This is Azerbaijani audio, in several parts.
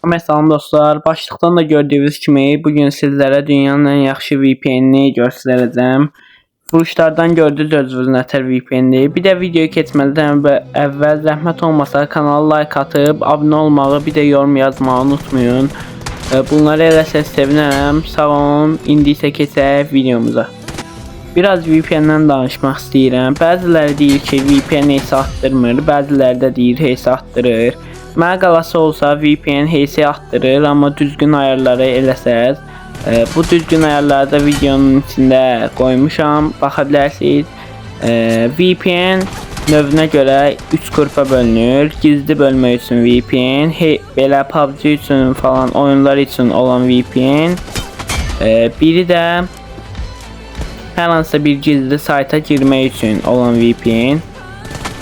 Salam dostlar, başlıqdan da gördüyünüz kimi bugün sizlərə dünyanın ən yaxşı VPN-ni göstərəcəm. Vuruşlardan gördünüz özünüz nətər VPN-dir. Bir də videoya keçməzdən əvvəl zəhmət olmasa kanala like atıb, abunə olmağı, bir də yorum yazmağı unutmayın. Bunları eləsəz sevinərəm. Sağ olun. İndi isə keçək videomuza. Biraz VPN-dən danışmaq istəyirəm. Bəziləri deyir ki, VPN heç artdırmır, bəziləri də deyir heç artdırır. Mənə qalası olsa VPN heysi artdırır, amma düzgün ayarları eləsəz, bu düzgün ayarları da videonun içində qoymuşam, baxa bilərsiniz. VPN növünə görə 3 qrupa bölünür. Gizli bölmək üçün VPN, belə PUBG üçün falan oyunlar üçün olan VPN. Biri də hər hansısa bir gizli sayta girmək üçün olan VPN.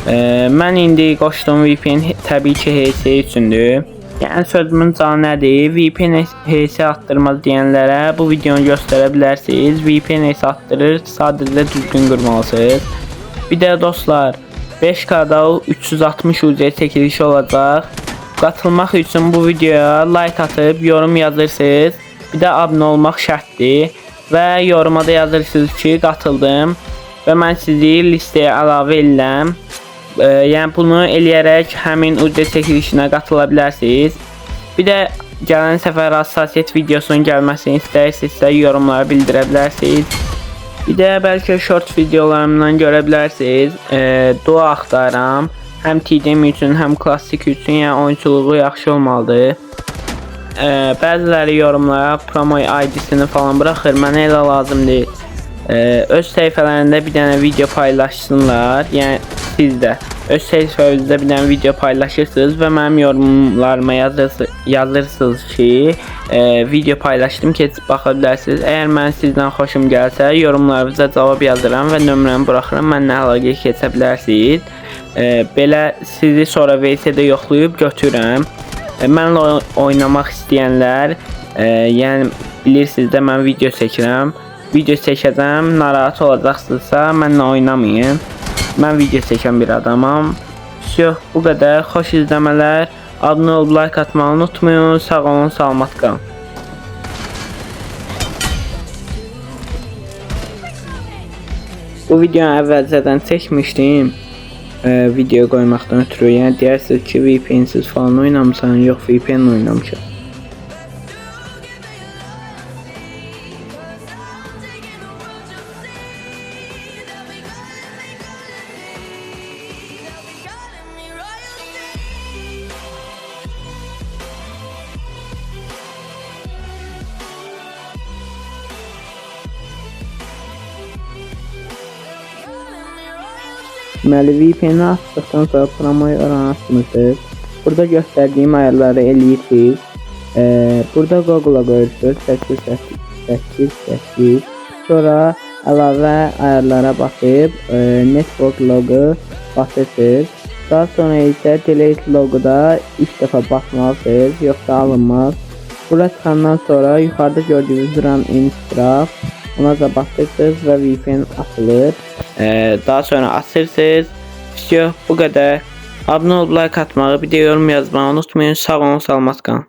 Mən indi qoşduğum VPN təbii ki HC üçündür. Yəni sözümün canı nədir? VPN HC artdırmaz deyənlərə bu videonu göstərə bilərsiniz. VPN HC artdırır, sadəcə düzgün qurmalısınız. Bir də dostlar, 5K-da 360 UC çəkilişi olacaq. Qatılmaq üçün bu videoya like atıb yorum yazırsınız. Bir də abunə olmaq şərtdir və yoruma da yazırsınız ki qatıldım və mən sizi listəyə əlavə edirəm. Yəni bunu eləyərək həmin UC çəkilişinə qatıla bilərsiniz. Bir də gələn səfər hassasiyyət videosunun gəlməsini istəyirsinizsə yorumlara bildirə bilərsiniz. Bir də bəlkə short videolarımdan görə bilərsiniz. Dua axtarıram. Həm TDM üçün, həm klassik üçün, yəni oyunçuluğu yaxşı olmalıdır. Bəziləri yorumlara promo ID-sini falan buraxır. Mənə elə lazım deyil. Öz səhifələrində bir dənə video paylaşsınlar. Yəni siz də öz səhifənizdə bir dənə video paylaşırsınız və mənim yorumlarıma yazırsınız ki, video paylaşdım, keçib baxa bilərsiniz. Əgər mən sizdən xoşum gəlsə, yorumlarınıza cavab yazıram və nömrəmi buraxıram. Mənlə əlaqəyə keçə bilərsiniz. Belə sizi sonra VC-də yoxlayıb götürürəm. Mənlə oynamaq istəyənlər, yəni bilirsiniz də mən video çəkirəm. Video çəkəcəm, narahat olacaqsınızsa mənlə oynamayın. Mən video çəkən bir adamam. Bu qədər. Xoş izləmələr. Abunə olub like atmağı unutmayın. Sağ olun, salamat qalın. Bu videonu əvvəlcədən çəkmişdim. Video qoymaqdan ötürü. Yəni deyirsiniz ki, VPN-siz falan oynamısan. Yox, VPN oynamışam. Deməli, VPN-i açdıqdan sonra promoyu oranı açmışsınız. Burada göstərdiyim ayarları eləyirsiniz. Burada Google-a qoyursunuz. 888. Sonra əlavə ayarlara basıb Network logo basırsınız. Daha sonra isə Delete logo-da 3 dəfə basmalısınız. Yoxsa alınmaz. Burada çıxandan sonra yuxarıda gördüyünüz Run in Straf, ona da basırsınız və VPN açılır. Daha sonra açırsınız. Bu qədər. Abunə olub like atmağı, bir də yorum yazmağı unutmayın. Sağ olun, salamat qalın.